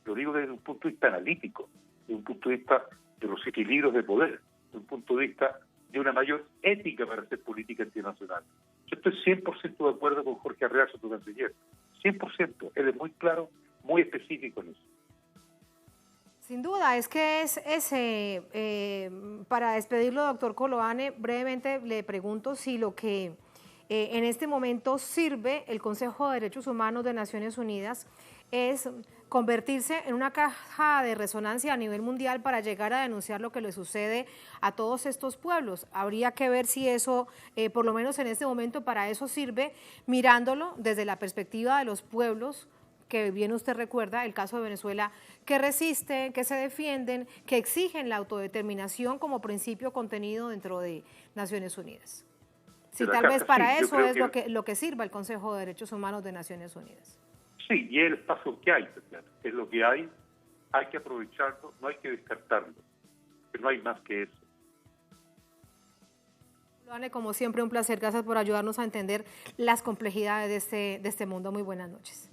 Lo digo desde un punto de vista analítico, desde un punto de vista de los equilibrios de poder, desde un punto de vista de una mayor ética para hacer política internacional. Yo estoy 100% de acuerdo con Jorge Arreaza, tu canciller. 100%. Él es muy claro, muy específico en eso. Sin duda, es que para despedirlo, doctor Coloane, brevemente le pregunto si lo que en este momento sirve el Consejo de Derechos Humanos de Naciones Unidas es convertirse en una caja de resonancia a nivel mundial para llegar a denunciar lo que le sucede a todos estos pueblos. Habría que ver si eso, por lo menos en este momento, para eso sirve, mirándolo desde la perspectiva de los pueblos, que bien usted recuerda el caso de Venezuela, que resisten, que se defienden, que exigen la autodeterminación como principio contenido dentro de Naciones Unidas. Si tal vez para eso es lo que sirva el Consejo de Derechos Humanos de Naciones Unidas. Sí, y es el espacio que hay, Tatiana. Es lo que hay que aprovecharlo, no hay que descartarlo, pero no hay más que eso. Luane, como siempre, un placer. Gracias por ayudarnos a entender las complejidades de este mundo. Muy buenas noches.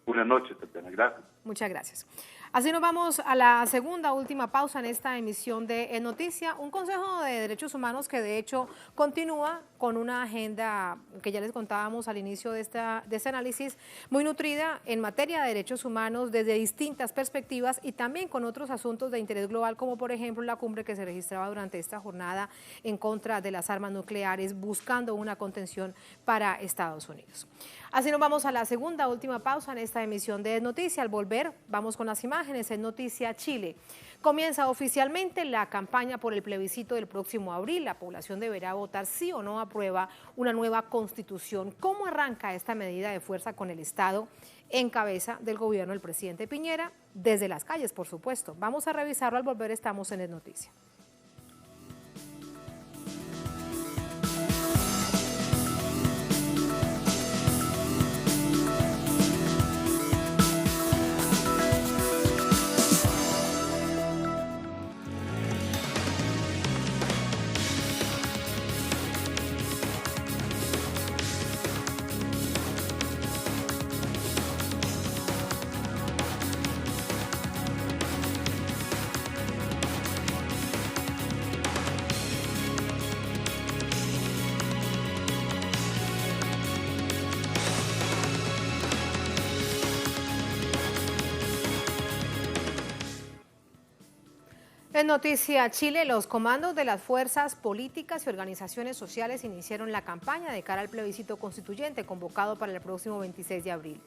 Buenas noches, Tatiana. Gracias. Muchas gracias. Así nos vamos a la segunda, última pausa en esta emisión de En Noticia, un Consejo de Derechos Humanos que de hecho continúa con una agenda que ya les contábamos al inicio de este análisis, muy nutrida en materia de derechos humanos desde distintas perspectivas y también con otros asuntos de interés global, como por ejemplo la cumbre que se registraba durante esta jornada en contra de las armas nucleares, buscando una contención para Estados Unidos. Así nos vamos a la segunda, última pausa en esta emisión de En Noticia. Al volver, vamos con las imágenes en Noticia Chile. Comienza oficialmente la campaña por el plebiscito del próximo abril. La población deberá votar sí o no aprueba una nueva constitución. ¿Cómo arranca esta medida de fuerza con el Estado en cabeza del gobierno del presidente Piñera? Desde las calles, por supuesto. Vamos a revisarlo al volver, estamos en En Noticia. En Noticia Chile, los comandos de las fuerzas políticas y organizaciones sociales iniciaron la campaña de cara al plebiscito constituyente convocado para el próximo 26 de abril.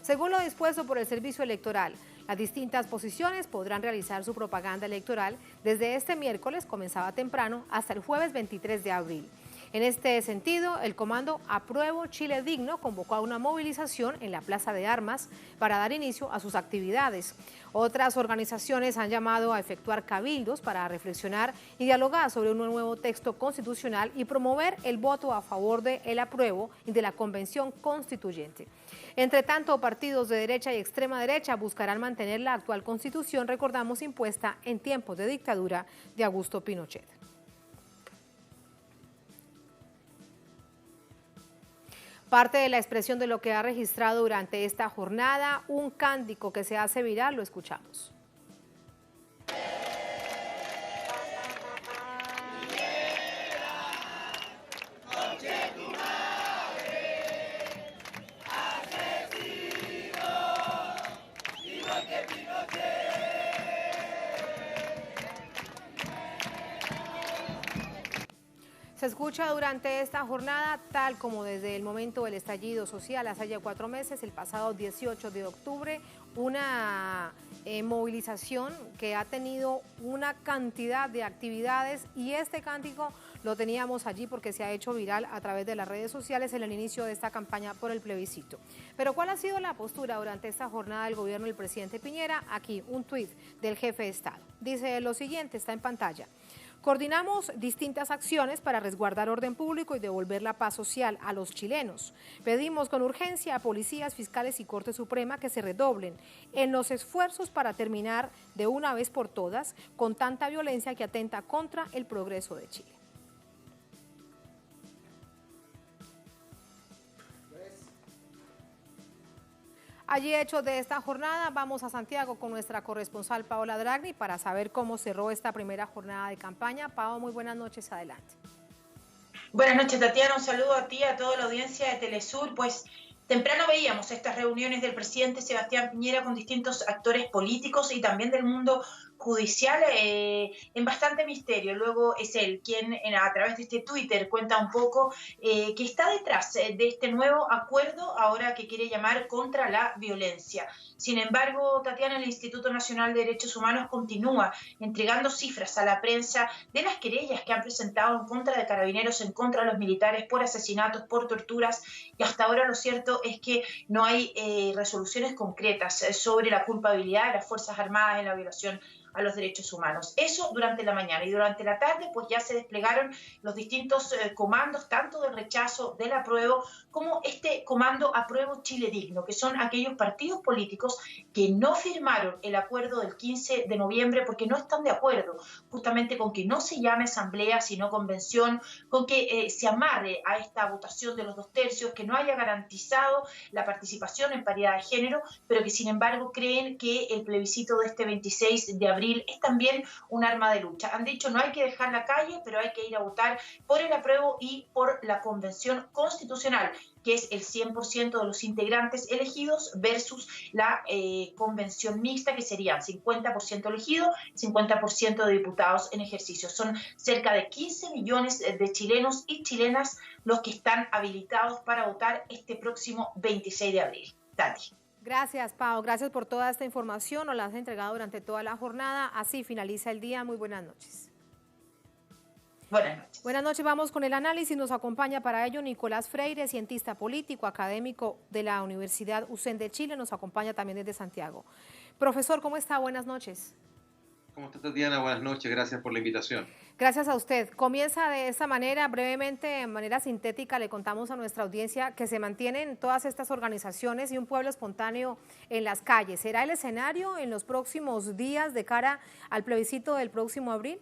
Según lo dispuesto por el Servicio Electoral, las distintas posiciones podrán realizar su propaganda electoral desde este miércoles, comenzaba temprano, hasta el jueves 23 de abril. En este sentido, el comando Apruebo Chile Digno convocó a una movilización en la Plaza de Armas para dar inicio a sus actividades. Otras organizaciones han llamado a efectuar cabildos para reflexionar y dialogar sobre un nuevo texto constitucional y promover el voto a favor del apruebo y de la Convención Constituyente. Entre tanto, partidos de derecha y extrema derecha buscarán mantener la actual Constitución, recordamos, impuesta en tiempos de dictadura de Augusto Pinochet. Parte de la expresión de lo que ha registrado durante esta jornada, un cántico que se hace viral, lo escuchamos. Se escucha durante esta jornada, tal como desde el momento del estallido social hace ya 4 meses, el pasado 18 de octubre, una movilización que ha tenido una cantidad de actividades y este cántico lo teníamos allí porque se ha hecho viral a través de las redes sociales en el inicio de esta campaña por el plebiscito. Pero ¿cuál ha sido la postura durante esta jornada del gobierno del presidente Piñera? Aquí un tuit del jefe de Estado. Dice lo siguiente, está en pantalla. Coordinamos distintas acciones para resguardar orden público y devolver la paz social a los chilenos. Pedimos con urgencia a policías, fiscales y Corte Suprema que se redoblen en los esfuerzos para terminar de una vez por todas con tanta violencia que atenta contra el progreso de Chile. Allí, hecho de esta jornada, vamos a Santiago con nuestra corresponsal Paola Dragni para saber cómo cerró esta primera jornada de campaña. Pao, muy buenas noches, adelante. Buenas noches, Tatiana, un saludo a ti, a toda la audiencia de Telesur. Pues temprano veíamos estas reuniones del presidente Sebastián Piñera con distintos actores políticos y también del mundo judicial en bastante misterio. Luego es él quien a través de este Twitter cuenta un poco que está detrás de este nuevo acuerdo ahora que quiere llamar contra la violencia. Sin embargo, Tatiana, el Instituto Nacional de Derechos Humanos continúa entregando cifras a la prensa de las querellas que han presentado en contra de carabineros, en contra de los militares por asesinatos, por torturas, y hasta ahora lo cierto es que no hay resoluciones concretas sobre la culpabilidad de las Fuerzas Armadas en la violación a los derechos humanos. Eso durante la mañana, y durante la tarde pues ya se desplegaron los distintos comandos, tanto del rechazo, del apruebo, como este comando Apruebo Chile Digno, que son aquellos partidos políticos que no firmaron el acuerdo del 15 de noviembre porque no están de acuerdo justamente con que no se llame asamblea sino convención, con que se amarre a esta votación de los 2/3, que no haya garantizado la participación en paridad de género, pero que sin embargo creen que el plebiscito de este 26 de abril es también un arma de lucha. Han dicho no hay que dejar la calle, pero hay que ir a votar por el apruebo y por la convención constitucional, que es el 100% de los integrantes elegidos versus la convención mixta, que serían 50% elegidos, 50% de diputados en ejercicio. Son cerca de 15 millones de chilenos y chilenas los que están habilitados para votar este próximo 26 de abril. Tati. Gracias, Pau. Gracias por toda esta información. Nos la has entregado durante toda la jornada. Así finaliza el día. Muy buenas noches. Buenas noches. Buenas noches, vamos con el análisis. Nos acompaña para ello Nicolás Freire, cientista político, académico de la Universidad USEN de Chile. Nos acompaña también desde Santiago. Profesor, ¿cómo está? Buenas noches. ¿Cómo está, Tatiana? Buenas noches, gracias por la invitación. Gracias a usted. Comienza de esta manera, brevemente, de manera sintética, le contamos a nuestra audiencia que se mantienen todas estas organizaciones y un pueblo espontáneo en las calles. ¿Será el escenario en los próximos días de cara al plebiscito del próximo abril?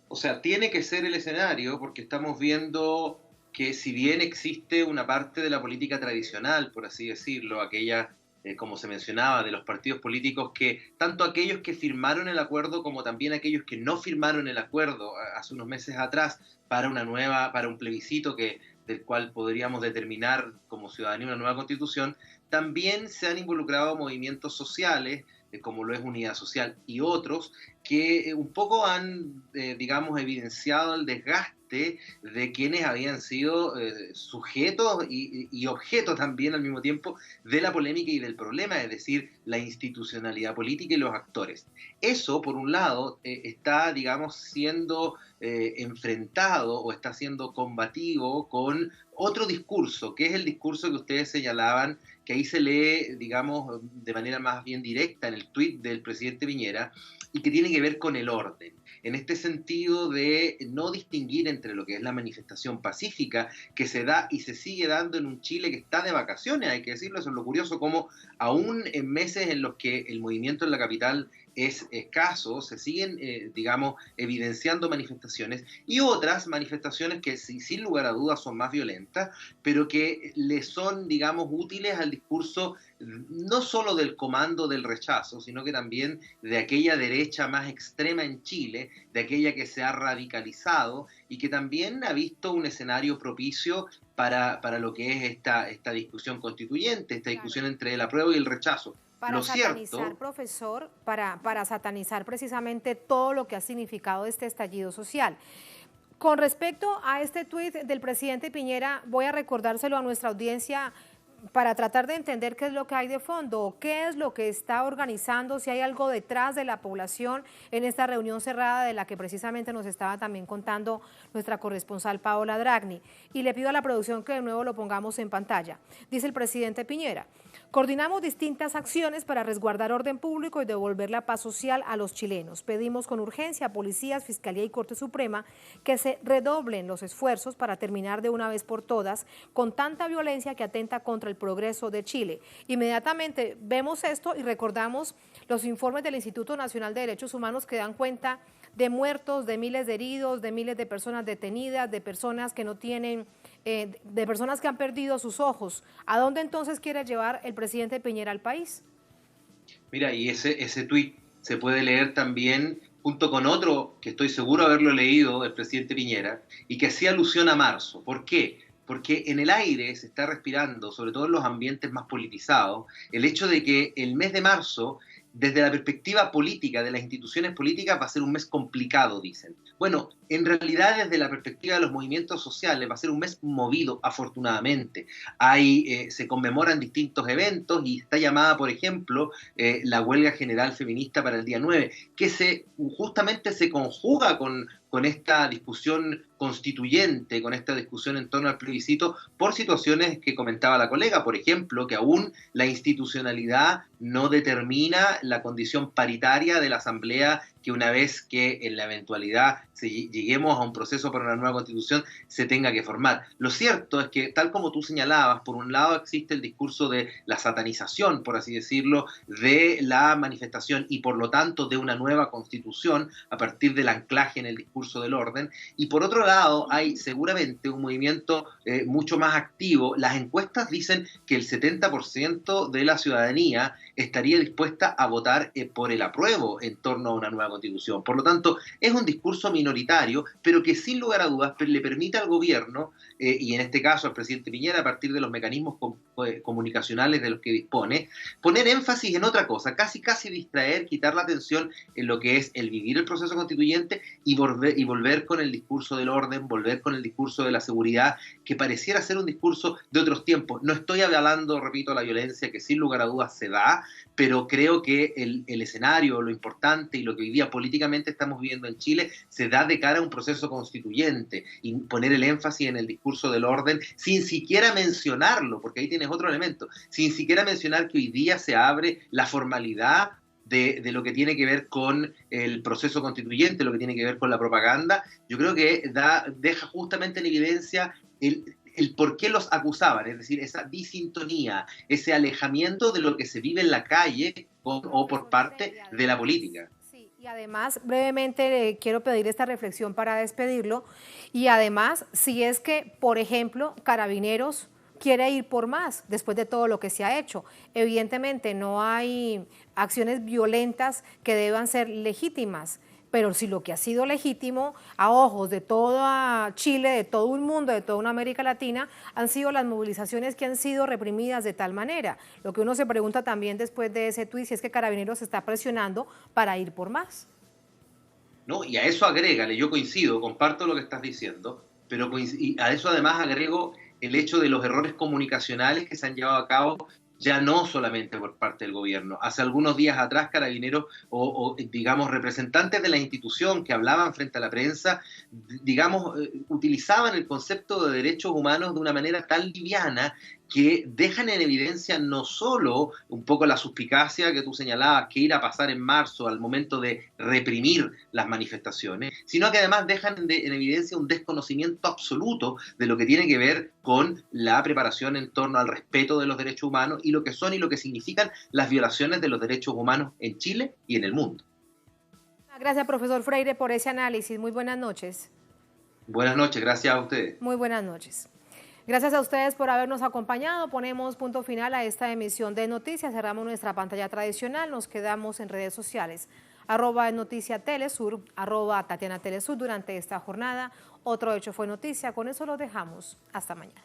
O sea, tiene que ser el escenario porque estamos viendo que si bien existe una parte de la política tradicional, por así decirlo, aquella, como se mencionaba, de los partidos políticos que, tanto aquellos que firmaron el acuerdo como también aquellos que no firmaron el acuerdo hace unos meses atrás para un plebiscito del cual podríamos determinar como ciudadanía una nueva constitución, también se han involucrado movimientos sociales, como lo es Unidad Social y otros, que un poco han, digamos, evidenciado el desgaste de quienes habían sido sujetos y objetos también al mismo tiempo de la polémica y del problema, es decir, la institucionalidad política y los actores. Eso, por un lado, está, digamos, siendo enfrentado o está siendo combativo con otro discurso, que es el discurso que ustedes señalaban, que ahí se lee, digamos, de manera más bien directa en el tuit del presidente Piñera, y que tiene que ver con el orden. En este sentido de no distinguir entre lo que es la manifestación pacífica que se da y se sigue dando en un Chile que está de vacaciones, hay que decirlo, eso es lo curioso, como aún en meses en los que el movimiento en la capital es escaso, se siguen, digamos, evidenciando manifestaciones y otras manifestaciones que sin lugar a dudas son más violentas, pero que le son, digamos, útiles al discurso no solo del comando del rechazo, sino que también de aquella derecha más extrema en Chile, de aquella que se ha radicalizado y que también ha visto un escenario propicio para lo que es esta discusión constituyente, esta discusión entre el apruebo y el rechazo. Para satanizar, profesor, para satanizar precisamente todo lo que ha significado este estallido social. Con respecto a este tuit del presidente Piñera, voy a recordárselo a nuestra audiencia para tratar de entender qué es lo que hay de fondo, qué es lo que está organizando, si hay algo detrás de la población en esta reunión cerrada de la que precisamente nos estaba también contando nuestra corresponsal Paola Dragni. Y le pido a la producción que de nuevo lo pongamos en pantalla. Dice el presidente Piñera: coordinamos distintas acciones para resguardar orden público y devolver la paz social a los chilenos. Pedimos con urgencia a policías, Fiscalía y Corte Suprema que se redoblen los esfuerzos para terminar de una vez por todas con tanta violencia que atenta contra el progreso de Chile. Inmediatamente vemos esto y recordamos los informes del Instituto Nacional de Derechos Humanos que dan cuenta de muertos, de miles de heridos, de miles de personas detenidas, de personas que no tienen, de personas que han perdido sus ojos. ¿A dónde entonces quiere llevar el presidente Piñera al país? Mira, y ese tuit se puede leer también junto con otro que estoy seguro haberlo leído del presidente Piñera y que hacía alusión a marzo. ¿Por qué? Porque en el aire se está respirando, sobre todo en los ambientes más politizados, el hecho de que el mes de marzo desde la perspectiva política, de las instituciones políticas, va a ser un mes complicado, dicen. Bueno, en realidad desde la perspectiva de los movimientos sociales va a ser un mes movido, afortunadamente. Se conmemoran distintos eventos y está llamada, por ejemplo, la huelga general feminista para el día 9, que justamente se conjuga con esta discusión constituyente, con esta discusión en torno al plebiscito, por situaciones que comentaba la colega, por ejemplo, que aún la institucionalidad no determina la condición paritaria de la Asamblea, que una vez que en la eventualidad lleguemos a un proceso para una nueva constitución se tenga que formar. Lo cierto es que, tal como tú señalabas, por un lado existe el discurso de la satanización, por así decirlo, de la manifestación y por lo tanto de una nueva constitución a partir del anclaje en el discurso del orden, y por otro lado hay seguramente un movimiento mucho más activo. Las encuestas dicen que el 70% de la ciudadanía estaría dispuesta a votar por el apruebo en torno a una nueva constitución. Por lo tanto, es un discurso minoritario, pero que sin lugar a dudas le permite al gobierno, y en este caso al presidente Piñera, a partir de los mecanismos comunicacionales de los que dispone, poner énfasis en otra cosa, casi distraer, quitar la atención en lo que es el vivir el proceso constituyente y volver con el discurso del orden, volver con el discurso de la seguridad, que pareciera ser un discurso de otros tiempos. No estoy hablando, repito, de la violencia, que sin lugar a dudas se da, pero creo que el escenario, lo importante y lo que hoy día políticamente estamos viviendo en Chile se da de cara a un proceso constituyente, y poner el énfasis en el discurso del orden sin siquiera mencionarlo, porque ahí tienes otro elemento, sin siquiera mencionar que hoy día se abre la formalidad de lo que tiene que ver con el proceso constituyente, lo que tiene que ver con la propaganda. Yo creo que deja justamente en evidencia el por qué los acusaban, es decir, esa disintonía, ese alejamiento de lo que se vive en la calle o por parte de la política. Sí, y además, brevemente, quiero pedir esta reflexión para despedirlo, y además, si es que, por ejemplo, Carabineros quiere ir por más después de todo lo que se ha hecho. Evidentemente no hay acciones violentas que deban ser legítimas, pero si lo que ha sido legítimo a ojos de toda Chile, de todo el mundo, de toda una América Latina, han sido las movilizaciones que han sido reprimidas de tal manera. Lo que uno se pregunta también después de ese tuit, si es que Carabineros se está presionando para ir por más. No, y a eso agrégale, yo coincido, comparto lo que estás diciendo, pero a eso además agrego el hecho de los errores comunicacionales que se han llevado a cabo, ya no solamente por parte del gobierno. Hace algunos días atrás, Carabineros digamos, representantes de la institución que hablaban frente a la prensa, digamos, utilizaban el concepto de derechos humanos de una manera tan liviana que dejan en evidencia no solo un poco la suspicacia que tú señalabas, que ir a pasar en marzo al momento de reprimir las manifestaciones, sino que además dejan en evidencia un desconocimiento absoluto de lo que tiene que ver con la preparación en torno al respeto de los derechos humanos y lo que son y lo que significan las violaciones de los derechos humanos en Chile y en el mundo. Gracias, profesor Freire, por ese análisis. Muy buenas noches. Buenas noches, gracias a ustedes. Muy buenas noches. Gracias a ustedes por habernos acompañado. Ponemos punto final a esta emisión de noticias. Cerramos nuestra pantalla tradicional. Nos quedamos en redes sociales. @noticiatelesur, @Tatiana Telesur durante esta jornada. Otro hecho fue noticia. Con eso lo dejamos. Hasta mañana.